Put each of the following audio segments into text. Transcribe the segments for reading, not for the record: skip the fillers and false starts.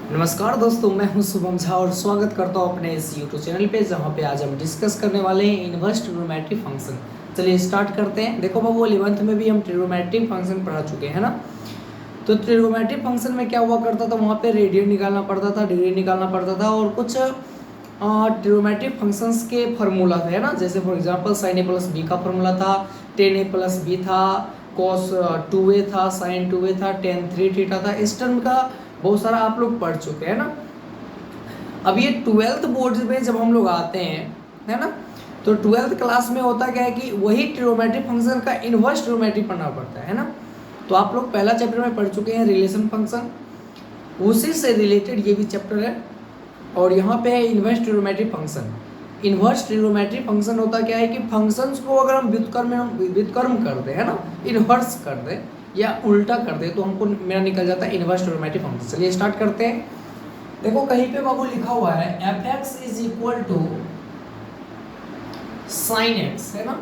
नमस्कार दोस्तों, मैं हूं शुभम झा और स्वागत करता हूं अपने इस YouTube चैनल पे, जहां पे आज हम डिस्कस करने वाले हैं इनवर्स ट्रिग्नोमेट्री फंक्शन। चलिए स्टार्ट करते हैं। देखो बाबू, 11th में भी हम ट्रिग्नोमेट्री फंक्शन पढ़ा चुके हैं ना। तो ट्रिग्नोमेट्री फंक्शन में क्या हुआ करता था, वहाँ पे रेडियन निकालना पड़ता था, डिग्री निकालना पड़ता था और कुछ ट्रिग्नोमेट्री फंक्शंस के फार्मूला थे ना। जैसे for example sin a plus b का फार्मूला था, tan a प्लस बी था, cos 2a था, sin 2a था, tan 3 थीटा था। इस टर्म का बहुत सारा आप लोग पढ़ चुके हैं ना। अब ये 12th बोर्ड में जब हम लोग आते हैं, है ना, तो 12th क्लास में होता क्या है कि वही ट्रिग्नोमेट्री फंक्शन का इनवर्स ट्रिग्नोमेट्री पढ़ना पड़ता है ना। तो आप लोग पहला चैप्टर में पढ़ चुके हैं रिलेशन फंक्शन, उसी से रिलेटेड ये भी चैप्टर है। और यहाँ पे है inverse trigonometry function. Inverse trigonometry function होता क्या है कि फंक्शंस को अगर हम व्युत्क्रम कर दें, है ना, इनवर्स कर दें या उल्टा कर दें, तो हमको मेरा निकल जाता है इनवर्स ट्रिग्नोमेट्री फंक्शन। चलिए स्टार्ट करते हैं। देखो कहीं पे बाबू लिखा हुआ है f(x) = sin x, है ना।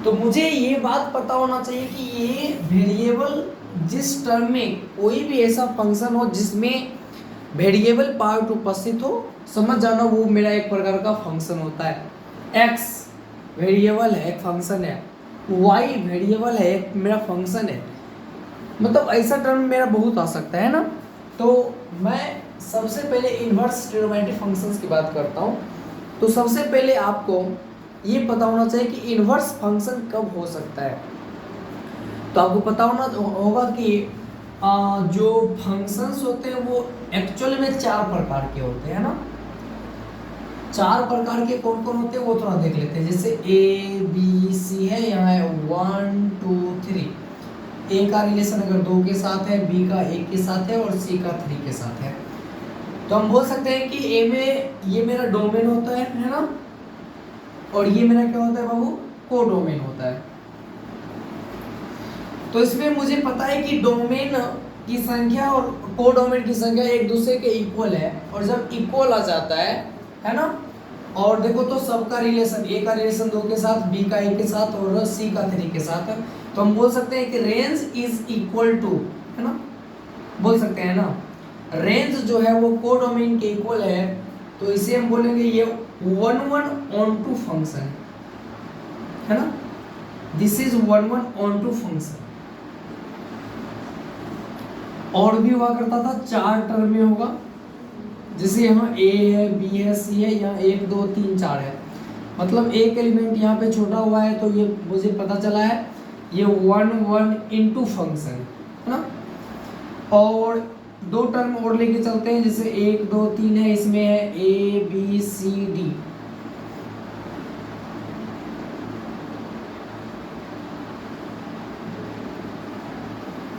तो मुझे ये बात पता होना चाहिए कि ये वेरिएबल जिस टर्म में कोई भी ऐसा फंक्शन हो जिसमें वेरिएबल पार्ट उपस्थित हो, समझ जाना वो मेरा एक प्रकार का फंक्शन होता है। x वेरिएबल है, एक फंक्शन है, y वेरिएबल है, एक मेरा फंक्शन है। मतलब ऐसा टर्म मेरा बहुत आ सकता है ना। तो मैं सबसे पहले इनवर्स ट्रिग्नोमेट्री फंक्शंस की बात करता हूँ। तो सबसे पहले आपको ये पता होना चाहिए कि इनवर्स फंक्शन कब हो सकता है। तो आपको पता होगा कि जो फंक्शंस होते हैं वो एक्चुअली में 4 प्रकार के होते हैं ना। 4 प्रकार के कौन कौन होते हैं वो थोड़ा देख लेते हैं। जैसे ए बी सी है, यहाँ है 1 2 3। ए का रिलेशन अगर 2 के साथ है, बी का 1 के साथ है और सी का 3 के साथ है, तो हम बोल सकते हैं कि ए में ये मेरा डोमेन होता है ना, और ये मेरा क्या होता है बाबू, कोडोमेन होता है। तो इसमें मुझे पता है कि डोमेन की संख्या और कोडोमेन की संख्या एक दूसरे के इक्वल है, और जब इक्वल आ जाता है ना, और देखो तो सबका रिलेशन, ए का रिलेशन 2 के साथ, बी का 1 के साथ और सी का 3 के साथ है, तो हम बोल सकते हैं कि रेंज इज इक्वल टू, है ना, बोल सकते हैं ना, रेंज जो है वो कोडोमेन के इक्वल है। तो इसे हम बोलेंगे ये 1:1 फंक्शन है ना। This is 1:1 function. और भी हुआ करता था 4 टर्म में होगा, जैसे यहाँ ए है, बी है, सी है, यहाँ 1 2 3 4 है। मतलब एक एलिमेंट यहाँ पे छोटा हुआ है, तो ये मुझे पता चला है ये 1:1 फंक्शन है ना। और 2 टर्म और लेके चलते हैं, जैसे 1 2 3 है, इसमें है ए बी सी डी।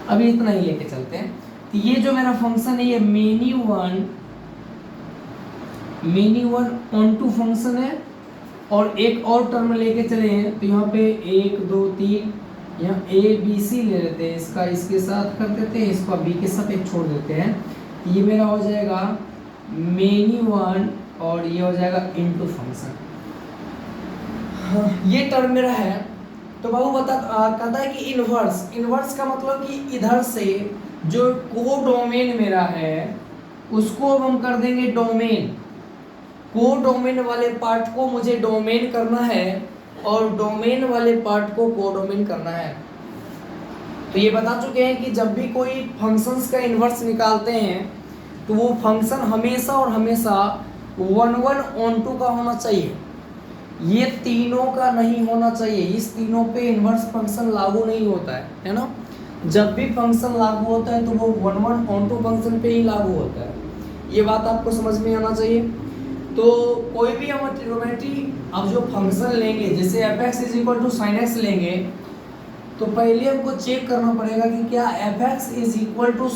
अभी इतना ही लेके चलते हैं। तो ये जो मेरा फंक्शन है ये many one onto function है। और एक और टर्म लेके चले हैं, तो यहाँ पे 1 2 3, यहाँ ए बी सी ले लेते हैं, इसका इसके साथ कर देते हैं, इसका बी के साथ एक छोड़ देते हैं। ये मेरा हो जाएगा मेनी वन, और ये हो जाएगा इनटू फंक्शन। हाँ, ये टर्म मेरा है। तो बाबू कहता है कि इनवर्स का मतलब कि इधर से जो कोडोमेन मेरा है उसको अब हम कर देंगे डोमेन। कोडोमेन वाले पार्ट को मुझे डोमेन करना है और डोमेन वाले पार्ट को कोडोमेन करना है। तो ये बता चुके हैं कि जब भी कोई फंक्शंस का इनवर्स निकालते हैं तो वो फंक्शन हमेशा और हमेशा 1:1 का होना चाहिए। ये तीनों का नहीं होना चाहिए, इस तीनों पे इनवर्स फंक्शन लागू नहीं होता है ना। जब भी फंक्शन लागू होता है तो वो 1:1 फंक्शन पे ही लागू होता है। ये बात आपको समझ में आना चाहिए। तो कोई भी हम ट्रिग्नोमेट्री अब जो फंक्शन लेंगे, जैसे f(x) = sin x लेंगे, तो पहले हमको चेक करना पड़ेगा कि क्या f(x) =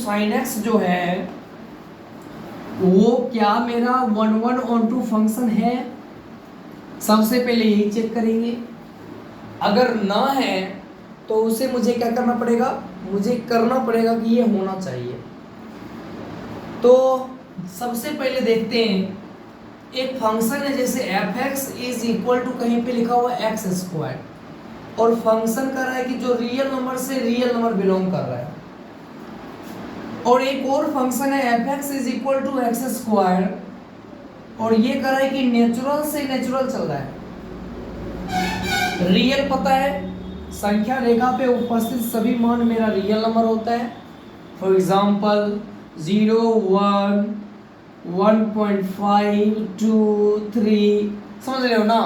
sin x जो है वो क्या मेरा 1:1 फंक्शन है। सबसे पहले यही चेक करेंगे। अगर ना है तो उसे मुझे क्या करना पड़ेगा, मुझे करना पड़ेगा कि ये होना चाहिए। तो सबसे पहले देखते हैं, एक फंक्शन है जैसे f(x) = कहीं पे लिखा हुआ x², और फंक्शन कर रहा है कि जो रियल नंबर से रियल नंबर बिलोंग कर रहा है। और एक और फंक्शन है f x is equal to x square, और ये कह रहा है कि नेचुरल से नेचुरल चल रहा है। रियल पता है, संख्या रेखा पे उपस्थित सभी मान मेरा रियल नंबर होता है। फॉर एग्जाम्पल 0, 1, 1.5, 2, 3, समझ रहे हो ना,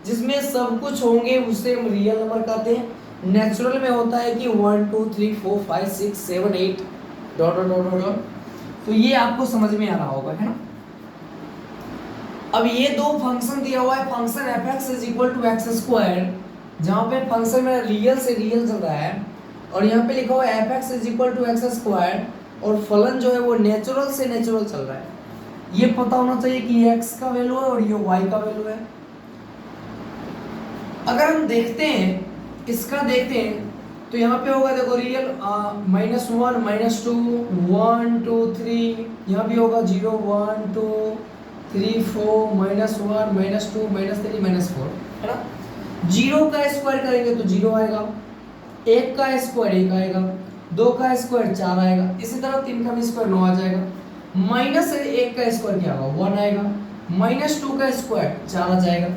जिसमें सब कुछ होंगे उसे हम रियल नंबर कहते हैं। नेचुरल में होता है कि 1, 2, 3, 4, 5, 6, 7, 8 डॉट डॉट डॉट डॉट। तो ये आपको समझ में आ रहा होगा, है ना। अब ये दो फंक्शन दिया हुआ है, function f x is equal to x square, जहाँ पे फंक्शन मेरा रियल से रियल चल रहा है, और यहाँ पे लिखा हुआ है f x is equal to x square, और फलन जो है वो नेचुरल से नेचुरल चल रहा है। ये पता होना चाहिए कि ये x का वैल्यू है और ये y का वैल्यू है। अगर हम देखते हैं, इसका देखते हैं, तो यहाँ पे होगा, देखो रियल -1, -2, 1, 2, 3, यहाँ भी होगा 0, 1, 2, 3, 4, -1, -2, -3, -4, है ना। 0 का स्क्वायर करेंगे तो 0 आएगा, 1 का स्क्वायर 1 आएगा, 2 का स्क्वायर 4 आएगा, इसी तरह 3 का भी स्क्वायर 9 आ जाएगा। -1 का स्क्वायर क्या होगा, 1 आएगा, -2 का स्क्वायर 4 आ जाएगा।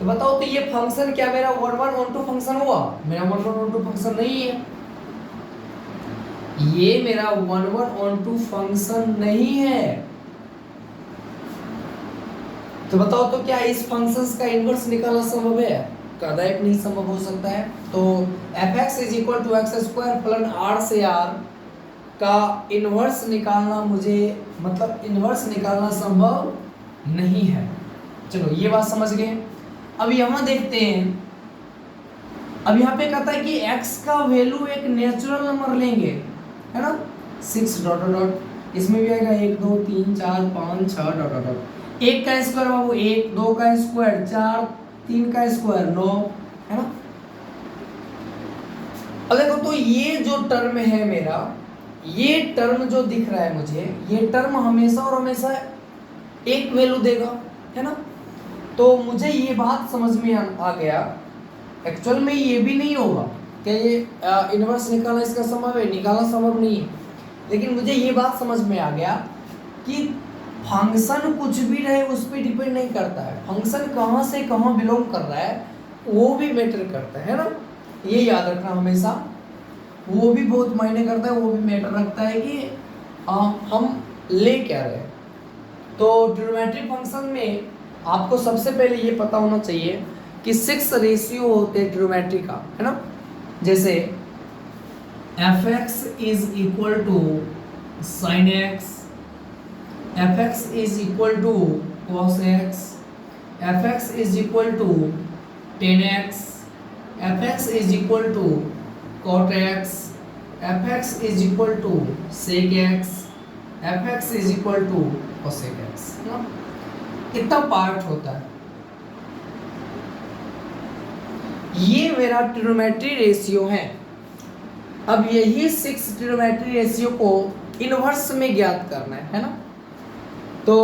तो बताओ, तो ये फंक्शन क्या मेरा 1, 1, 1, 2 फंक्शन हुआ? मेरा 1, 1, 1, 2 फंक्शन नहीं है। ये मेरा 1, 1, 1, 2 फंक्शन नहीं है। तो बताओ, तो क्या इस फंक्शंस का इनवर्स निकालना संभव है? कदापि नहीं संभव हो सकता है। तो f(x) is equal to x square फलन r से r का इनवर्स निकालना इनवर्स निकालना संभव नहीं है। चलो, ये बात समझ गए। अब यहाँ देखते हैं, अब यहाँ पे कहता है कि x का वैल्यू एक नेचुरल नंबर लेंगे, है ना, 6 डॉट डॉट डॉट, इसमें भी आएगा 1, 2, 3, 4, 5, 6 डॉट डॉट डॉट। 1 का स्क्वायर बाबू 1, 2 का स्क्वायर 4, 3 का स्क्वायर 9, है ना। अब देखो, तो ये जो टर्म है मेरा, ये टर्म जो दिख रहा है मुझे, ये टर्म हमेशा और हमेशा एक वैल्यू देगा, है ना। तो मुझे ये बात समझ में आ गया, एक्चुअल में ये भी नहीं होगा क्या ये इनवर्स निकालना इसका संभव है? निकालना संभव नहीं है। लेकिन मुझे ये बात समझ में आ गया कि फंक्शन कुछ भी रहे उस पर डिपेंड नहीं करता है, फंक्शन कहाँ से कहाँ बिलोंग कर रहा है वो भी मैटर करता है ना। ये याद रखना हमेशा, वो भी बहुत मायने करता है, वो भी मैटर रखता है कि हम ले क्या रहे। तो ट्रिग्नोमेट्रिक फंक्शन में आपको सबसे पहले ये पता होना चाहिए कि 6 रेशियो होते हैं ट्रिग्नोमेट्री का, है ना। जैसे f(x) is equal to sin x, f(x) is equal to cos x, f(x) is equal to tan x, f(x) is equal to cot x, f(x) is equal to sec x, f(x) is equal to cosec x, है ना। कितना part होता है, ये मेरा trigonometry ratio है। अब यही 6 ट्रिग्नोमेट्री रेशियो को इनवर्स में ज्ञात करना है ना। तो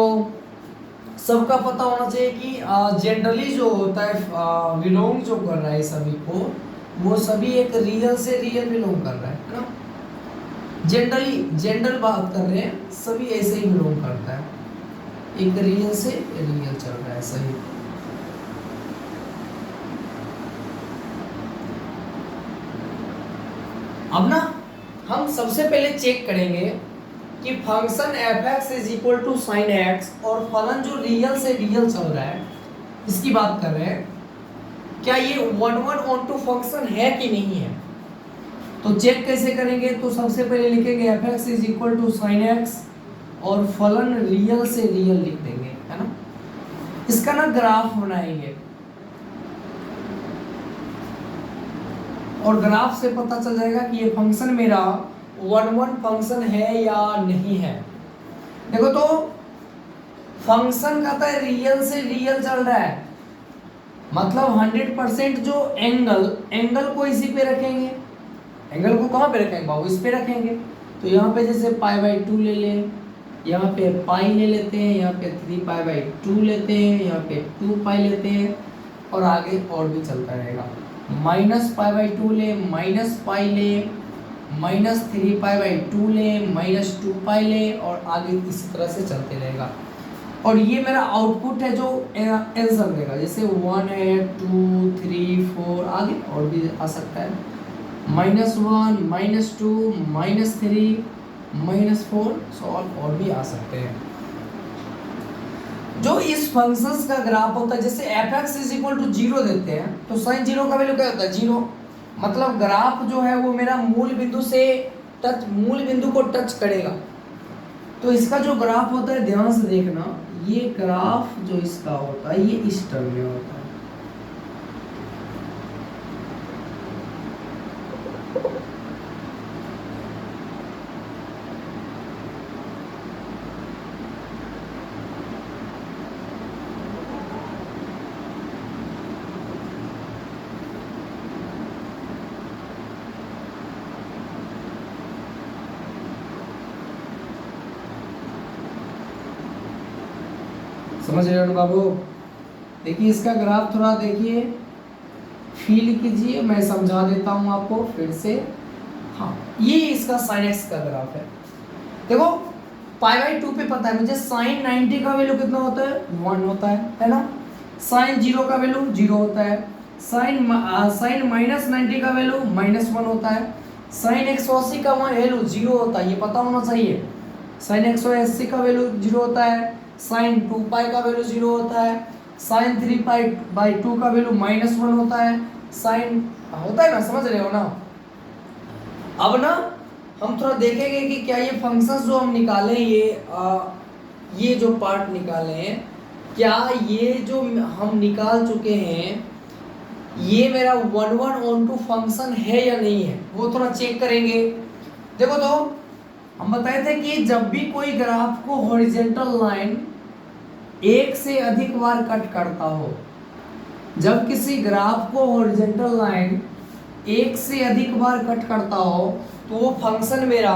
सबका पता होना चाहिए कि जनरली जो होता है बिलोंग जो कर रहा है सभी को, वो सभी एक रियल से रियल बिलोंग कर रहा है ना। जनरल बात कर रहे हैं, सभी ऐसे ही बिलोंग करता है, एक रियल से रियल चल रहा है, सही। अब ना हम सबसे पहले चेक करेंगे कि function f(x) is equal to sin x और फलन जो रियल से रियल चल रहा है इसकी बात कर रहे हैं, क्या ये 1, 1, 1, 2 फंक्शन है कि नहीं है। तो चेक कैसे करेंगे? तो सबसे पहले लिखेंगे f(x) is equal to sin x और फलन रियल से रियल लिख देंगे, है ना। इसका ना ग्राफ बनाएंगे और ग्राफ से पता चल जाएगा कि ये फंक्शन मेरा 1, 1 फंक्शन है या नहीं है। देखो, तो फंक्शन कहता है रियल से रियल चल रहा है, मतलब 100% जो एंगल को इसी पे रखेंगे। एंगल को कहाँ पे रखेंगे बाबू? इस पे रखेंगे। तो यहाँ पे जैसे π/2 ले लें, यहाँ पे पाई ले लेते हैं, यहाँ पे 3π/2 लेते हैं, यहाँ पे 2π लेते हैं, और आगे और भी चलता रहेगा। -π/2 ले, -π ले, -3π/2 ले, -2π ले और आगे इसी तरह से चलते रहेगा। और ये मेरा आउटपुट है जो आंसर देगा, जैसे 1 है, 2, 3, 4 आगे और भी आ सकता है, -1, -2, -3, -4 सॉल्व और भी आ सकते हैं। जो इस फंक्शंस का ग्राफ होता है, जैसे f(x = 0) देते हैं तो sin 0 का वैल्यू क्या होता है 0, मतलब ग्राफ जो है वो मेरा मूल बिंदु को टच करेगा। तो इसका जो ग्राफ होता है ध्यान से देखना, ये ग्राफ जो इसका होता है ये इस टर्म में होता है। समझ रहे हो बाबू? देखिए इसका ग्राफ थोड़ा देखिए, फील कीजिए, मैं समझा देता हूं आपको फिर से। हाँ, ये इसका sin x का ग्राफ है। देखो π/2 पे पता है मुझे sin 90 का वैल्यू कितना होता है 1 होता है ना। sin 0 का वैल्यू 0 होता है, sin -90 का वैल्यू -1 होता है, sin 180 का वैल्यू 0 होता है, ये पता होना चाहिए। sin 180 का वैल्यू 0 होता है, sin 2π का वैल्यू 0 होता है, sin 3π/2 का वैल्यू -1 होता है, sin होता है ना, समझ रहे हो ना। अब ना हम थोड़ा देखेंगे कि क्या ये फंक्शंस जो हम निकाले, ये जो पार्ट निकाले हैं, क्या ये जो हम निकाल चुके हैं ये मेरा 1/1 फंक्शन है या नहीं है, वो थोड़ा चेक करेंगे। देखो तो हम बताए थे कि जब भी कोई ग्राफ को हॉरिजॉन्टल लाइन एक से अधिक बार कट करता हो, जब किसी ग्राफ को हॉरिजॉन्टल लाइन एक से अधिक बार कट करता हो तो वो फंक्शन मेरा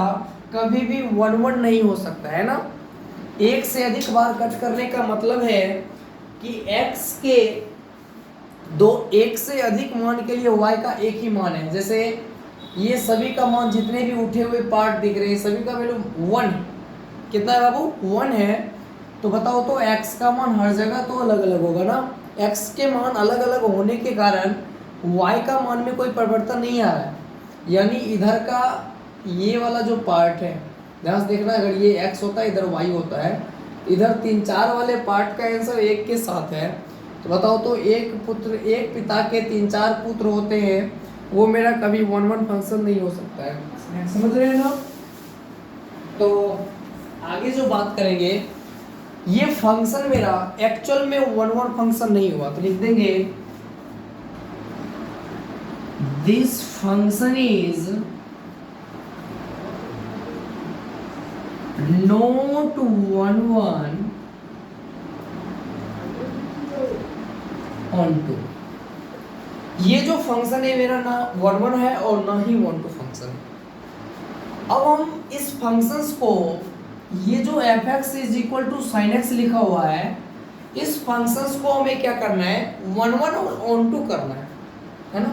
कभी भी 1/1 नहीं हो सकता है ना। एक से अधिक बार कट करने का मतलब है कि x के एक से अधिक मान के लिए y का एक ही मान है। जैसे ये सभी का मान, जितने भी उठे हुए पार्ट दिख रहे हैं सभी का वैल्यू 1, कितना है बाबू 1 है। तो बताओ तो x का मान हर जगह तो अलग अलग होगा ना, x के मान अलग अलग होने के कारण y का मान में कोई परिवर्तन नहीं आ रहा है। यानी इधर का ये वाला जो पार्ट है, ध्यान से देखना, अगर ये x होता है इधर y होता है, इधर 3-4 वाले पार्ट का आंसर 1 के साथ है। तो बताओ तो एक पिता के 3-4 पुत्र होते हैं, वो मेरा कभी 1/1 फंक्शन नहीं हो सकता है। समझ रहे हैं ना। तो आगे जो बात करेंगे, ये फंक्शन मेरा एक्चुअल में 1/1 फंक्शन नहीं हुआ, तो लिख देंगे this function is not 1/1 onto। ये जो फंक्शन है मेरा ना 1/1 है और ना ही 1/2 फंक्शन है। अब हम इस फंक्शंस को, ये जो f(x = sin x) लिखा हुआ है, इस फंक्शंस को हमें क्या करना है 1/1 और onto करना है ना।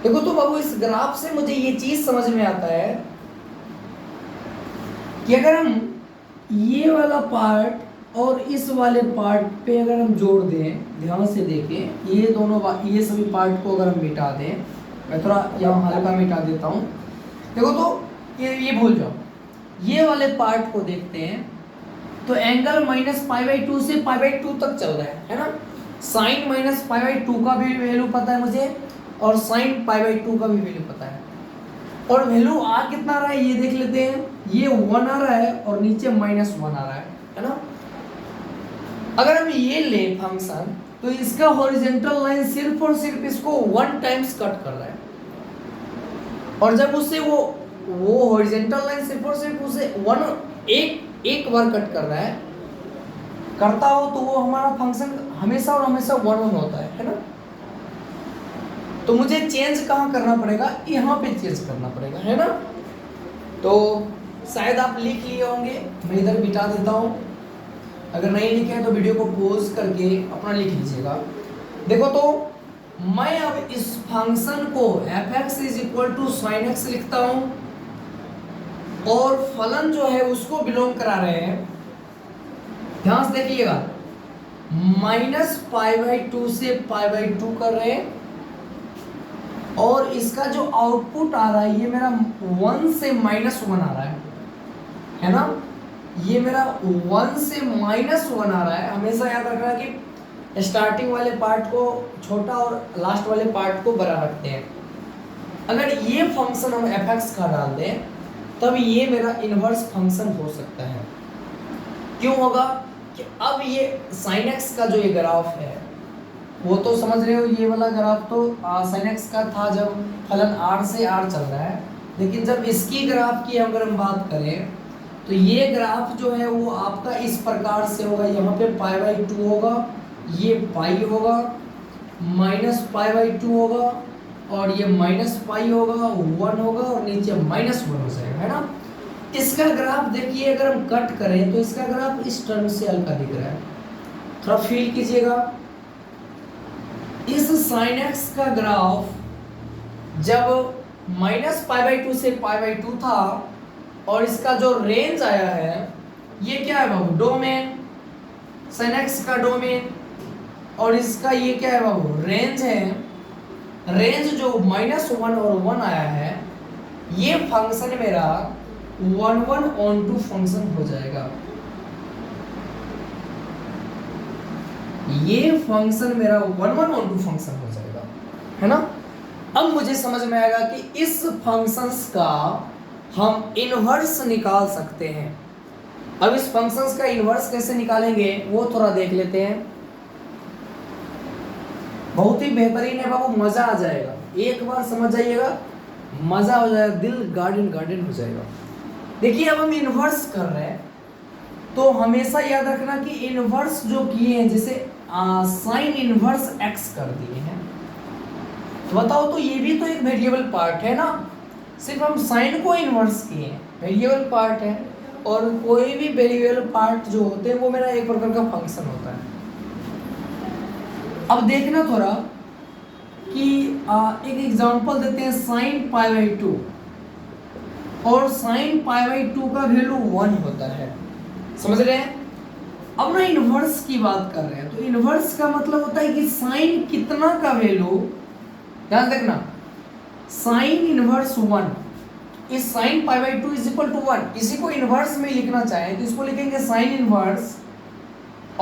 देखो तो बाबू इस ग्राफ से मुझे ये चीज समझ में आता है कि अगर हम ये वाला पार्ट और इस वाले पार्ट पे अगर हम जोड़ दें, ध्यान से देखें, ये सभी पार्ट को अगर हम मिटा दें, मैं थोड़ा यहाँ हल्का मिटा देता हूँ। देखो तो ये भूल जाओ, ये वाले पार्ट को देखते हैं तो एंगल -π/2 से π/2 तक चल रहा है ना। sin -π/2 का भी वैल्यू पता है मुझे और sin π/2 का भी वैल्यू पता है। और वैल्यू आ कितना रहा है ये देख लेते हैं, ये 1 आ रहा है और नीचे -1 आ रहा है ना। अगर हम ये ले फंक्शन, तो इसका हॉरिजॉन्टल लाइन सिर्फ और सिर्फ इसको 1 टाइम्स कट कर रहा है, और जब उससे वो हॉरिजॉन्टल लाइन सिर्फ और सिर्फ उसे एक बार कट कर रहा है, करता हो तो वो हमारा फंक्शन हमेशा और हमेशा 1/1 होता है ना। तो मुझे चेंज कहाँ करना पड़ेगा, यहाँ पे चेंज करना पड़ेगा, है ना। तो शायद आप लिख लिए होंगे, मैं इधर बिठा देता हूँ, अगर नहीं लिखे हैं तो वीडियो को पॉज करके अपना लिख लीजिएगा। देखो तो मैं अब इस फंक्शन को fx is equal to sine x लिखता हूं और फलन जो है उसको बिलोंग करा रहे हैं, ध्यान से देखिएगा, -π/2 से π/2 कर रहे हैं और इसका जो आउटपुट आ रहा है ये मेरा 1 से -1 आ रहा है ना, ये मेरा 1 से -1 आ रहा है। हमेशा याद रखना कि स्टार्टिंग वाले पार्ट को छोटा और लास्ट वाले पार्ट को बड़ा रखते हैं। अगर ये फंक्शन हम fx का डाल दें तब ये मेरा इनवर्स फंक्शन हो सकता है। क्यों होगा कि अब ये sin x का जो ये ग्राफ है वो तो समझ रहे हो, ये वाला ग्राफ तो sin x का था जब फलन r से r चल रहा है, लेकिन जब इसकी ग्राफ की अगर हम बात करें तो ये ग्राफ जो है वो आपका इस प्रकार से होगा। यहाँ पे π/2 होगा, ये पाई होगा, -π/2 होगा और ये -π होगा, 1 होगा और नीचे -1 हो जाएगा, है ना। इसका ग्राफ देखिए, अगर हम कट करें तो इसका ग्राफ इस टर्म से हल्का दिख रहा है, थोड़ा फील कीजिएगा। इस sin x का ग्राफ जब -π/2 से π/2 था और इसका जो रेंज आया है ये क्या है बाबू, डोमेन, sin x का डोमेन, और इसका ये क्या है बाबू, रेंज है। रेंज जो -1 और 1 आया है ये फंक्शन मेरा 1/1 फंक्शन हो जाएगा। ये फंक्शन मेरा 1/1 फंक्शन हो जाएगा, है ना। अब मुझे समझ में आएगा कि इस फंक्शंस का हम इनवर्स निकाल सकते हैं। अब इस फंक्शंस का इनवर्स कैसे निकालेंगे वो थोड़ा देख लेते हैं। बहुत ही बेहतरीन है बाबू, मजा आ जाएगा, एक बार समझ जाइएगा, मजा हो जाएगा, दिल गार्डन गार्डन हो जाएगा। देखिए अब हम इनवर्स कर रहे हैं तो हमेशा याद रखना कि इनवर्स जो किए हैं, जैसे साइन इनवर्स x कर दिए हैं, तो बताओ तो ये भी तो एक वेरिएबल पार्ट है ना। सिर्फ हम साइन को इनवर्स किए हैं, वेरिएबल पार्ट है, और कोई भी वेरिएबल पार्ट जो होते हैं वो मेरा एक प्रकार का फंक्शन होता है। अब देखना थोड़ा कि एक एग्जांपल देते हैं, sin π/2 और sin π/2 का वैल्यू 1 होता है, समझ रहे हैं। अब ना इनवर्स की बात कर रहे हैं तो इनवर्स का मतलब होता है कि साइन कितना का वैल्यू, ध्यान देखना, साइन इनवर्स 1 इस sin π/2 इज इक्वल टू 1। इसी को इनवर्स में लिखना चाहें तो इसको लिखेंगे साइन इनवर्स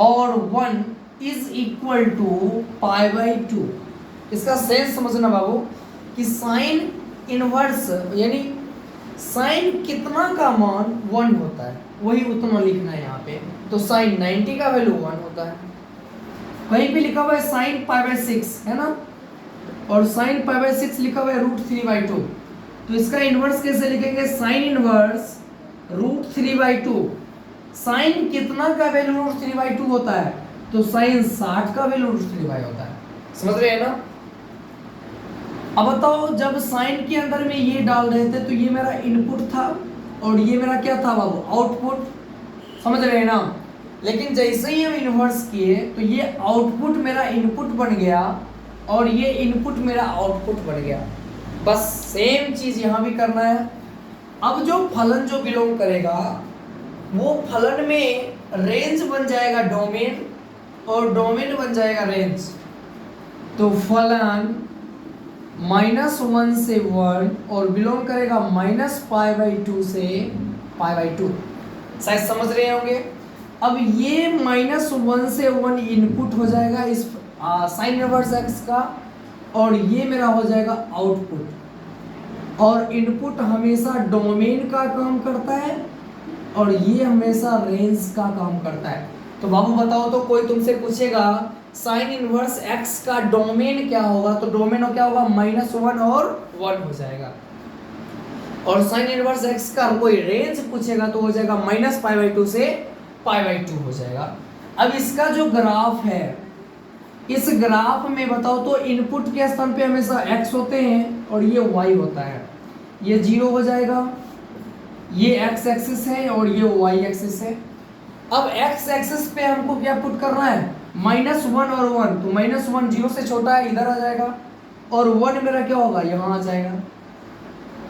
और 1 इज इक्वल टू π/2। इसका सेंस समझना बाबू कि साइन इनवर्स यानी साइन कितना का मान 1 होता है वही उतना लिखना है यहाँ पे। तो साइन 90 का वैल्यू 1 होता है। वहीं पे लिखा हुआ है साइन π/6 है ना, और साइन π/6 लिखा हुआ है √3/2। तो इसका इनवर्स कैसे लिखेंगे, साइन इनवर्स √3/2। साइन कितना का वैल्यू √3/2 होता है, तो साइन 60 का वैल्यू √3/2 होता है, समझ रहे हैं ना। अब बताओ जब साइन के अंदर में ये डाल रहे थे तो ये मेरा इनपुट था और ये मेरा क्या था बाबू, आउटपुट, समझ रहे हैं ना। लेकिन जैसे ही हम इन्वर्स किए तो ये आउटपुट मेरा इनपुट बन गया और ये इनपुट मेरा आउटपुट बन गया। बस सेम चीज यहाँ भी करना है। अब जो फलन जो बिलोंग करेगा वो फलन में रेंज बन जाएगा डोमेन और डोमेन बन जाएगा रेंज। तो फलन -1 से 1 और बिलोंग करेगा -π/2 से π/2, शायद समझ रहे होंगे। अब ये -1 से 1 इनपुट हो जाएगा इस साइन इनवर्स x का और ये मेरा हो जाएगा आउटपुट। और इनपुट हमेशा डोमेन का काम करता है और ये हमेशा रेंज का काम करता है। तो बाबू बताओ तो कोई तुमसे पूछेगा साइन इनवर्स x का डोमेन क्या होगा, तो डोमेन क्या होगा, -1 और 1 हो जाएगा। और साइन इनवर्स x का कोई रेंज पूछेगा तो हो जाएगा -π/2 से π/2 हो जाएगा। अब इसका जो ग्राफ है, इस ग्राफ में बताओ तो इनपुट के स्थान पे हमेशा x होते हैं और ये y होता है। ये 0 हो जाएगा, ये x एक्सिस है और ये y एक्सिस है। अब x एक्सिस पे हमको क्या पुट करना है, -1 और 1, तो -1 0 से छोटा है, इधर आ जाएगा, और 1 मेरा क्या होगा, यहाँ आ जाएगा।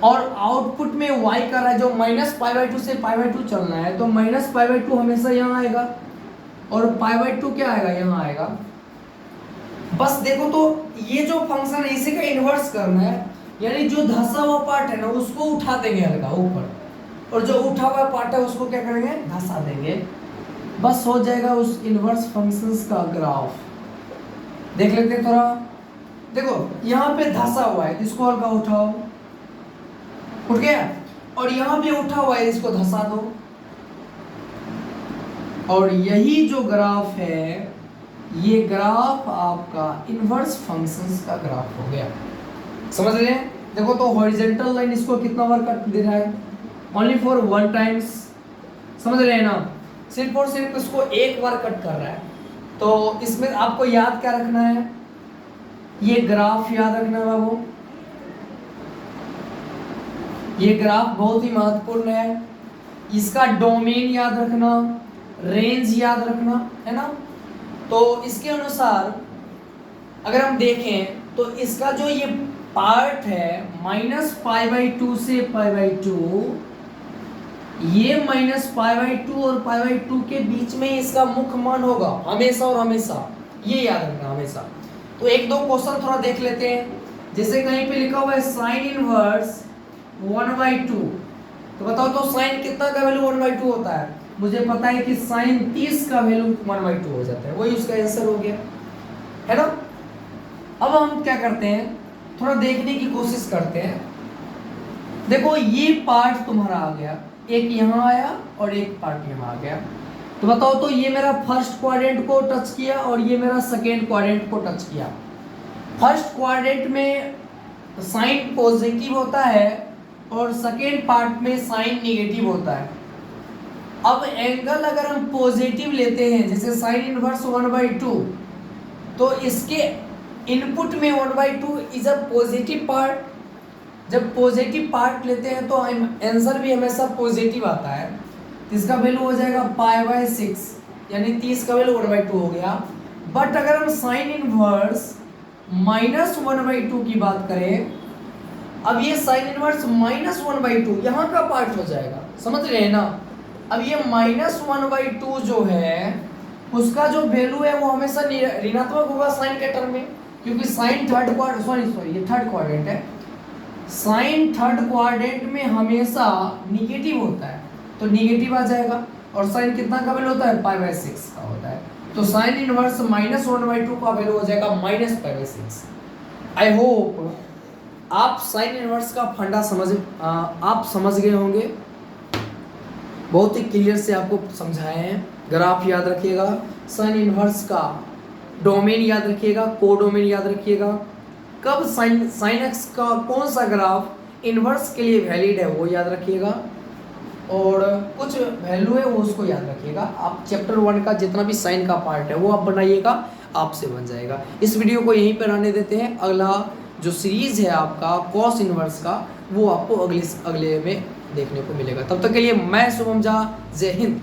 और आउटपुट में y कर रहा है जो -π/2 से π/2 चलना है, तो -π/2 हमेशा यहाँ आएगा, और π/2 क्या आएगा, यहाँ आएगा। बस देखो तो ये जो फंक्शन है इसी का इन्वर्स करना है, यानी जो धंसा हुआ पार्ट है ना उसको उठा देंगे हल्का ऊपर, और जो उठा हुआ पार्ट है उसको क्या करेंगे, धंसा देंगे। बस हो जाएगा उस इन्वर्स फंक्शंस का ग्राफ। देख लेते हैं थोड़ा। देखो यहाँ पे धंसा हुआ है, इसको हल्का उठाओ, उठ गया, और यहाँ पे उठा हुआ है, इसको धंसा दो, और यही जो ग्राफ है ये ग्राफ आपका इन्वर्स फंक्शंस का ग्राफ हो गया। समझ रहे हैं? देखो तो हॉरिजॉन्टल लाइन इसको कितना बार कट दे रहा है, ओनली फॉर 1 टाइम्स। समझ रहे हैं ना, सिर्फ और सिर्फ इसको एक बार कट कर रहा है। तो इसमें आपको याद क्या रखना है, ये ग्राफ याद रखना है बाबू, ये ग्राफ बहुत ही महत्वपूर्ण है। इसका डोमेन याद रखना, रेंज याद रखना, है ना। तो इसके अनुसार अगर हम देखें तो इसका जो ये पार्ट है -π/2 से π/2, ये -π/2 और π/2 के बीच में इसका मुख्य मान होगा हमेशा और हमेशा, ये याद रखना हमेशा। तो एक दो क्वेश्चन थोड़ा देख लेते हैं। जैसे कहीं पे लिखा हुआ है साइन इनवर्स 1/2, तो बताओ तो साइन कितना का वैल्यू 1/2 होता है। मुझे पता है कि साइन 30 का वैल्यू 1/2 हो जाता है, वही उसका आंसर हो गया, है ना। अब हम क्या करते हैं, थोड़ा देखने की कोशिश करते हैं। देखो ये पार्ट तुम्हारा आ गया, एक यहाँ आया और एक पार्ट यहाँ आ गया। तो बताओ तो ये मेरा फर्स्ट क्वाड्रेंट को टच किया और ये मेरा सेकेंड क्वाड्रेंट को टच किया। फर्स्ट क्वाड्रेंट में साइन पॉजिटिव होता है और सेकेंड पार्ट में साइन निगेटिव होता है। अब एंगल अगर हम पॉजिटिव लेते हैं, जैसे साइन इनवर्स 1/2, तो इसके इनपुट में 1/2 इज अ पॉजिटिव पार्ट। जब पॉजिटिव पार्ट लेते हैं तो आंसर भी हमेशा पॉजिटिव आता है। इसका वैल्यू हो जाएगा π/6, यानी 30 का वैल्यू 1/2 हो गया। बट अगर हम साइन इनवर्स -1/2 की बात करें, अब ये साइन इनवर्स -1/2 यहाँ का पार्ट हो जाएगा, समझ रहे हैं ना। अब ये -1/2 जो है उसका जो वैल्यू है वो हमेशा ऋणात्मक होगा साइन के टर्म में, क्योंकि साइन थर्ड क्वाड्रेंट, ये थर्ड क्वाड्रेंट है। साइन थर्ड क्वाड्रेंट में हमेशा निगेटिव होता है, तो निगेटिव आ जाएगा। और साइन कितना का वैल्यू होता है, π/6 का होता है। तो साइन इनवर्स -1/2 का वैल्यू हो जाएगा -π/6। आई होप आप साइन इनवर्स का फंडा आप समझ गए होंगे। बहुत ही क्लियर से आपको समझाए हैं। ग्राफ याद रखिएगा, साइन इनवर्स का डोमेन याद रखिएगा, कोडोमेन याद रखिएगा, कब साइन एक्स का कौन सा ग्राफ इनवर्स के लिए वैलिड है वो याद रखिएगा, और कुछ वैल्यू है वो उसको याद रखिएगा। आप चैप्टर 1 का जितना भी साइन का पार्ट है वो आप बनाइएगा, आपसे बन जाएगा। इस वीडियो को यहीं पर रहने देते हैं। अगला जो सीरीज़ है आपका कॉस इनवर्स का, वो आपको अगले में देखने को मिलेगा। तब तक के लिए मैं शुभम झा, जय हिंद।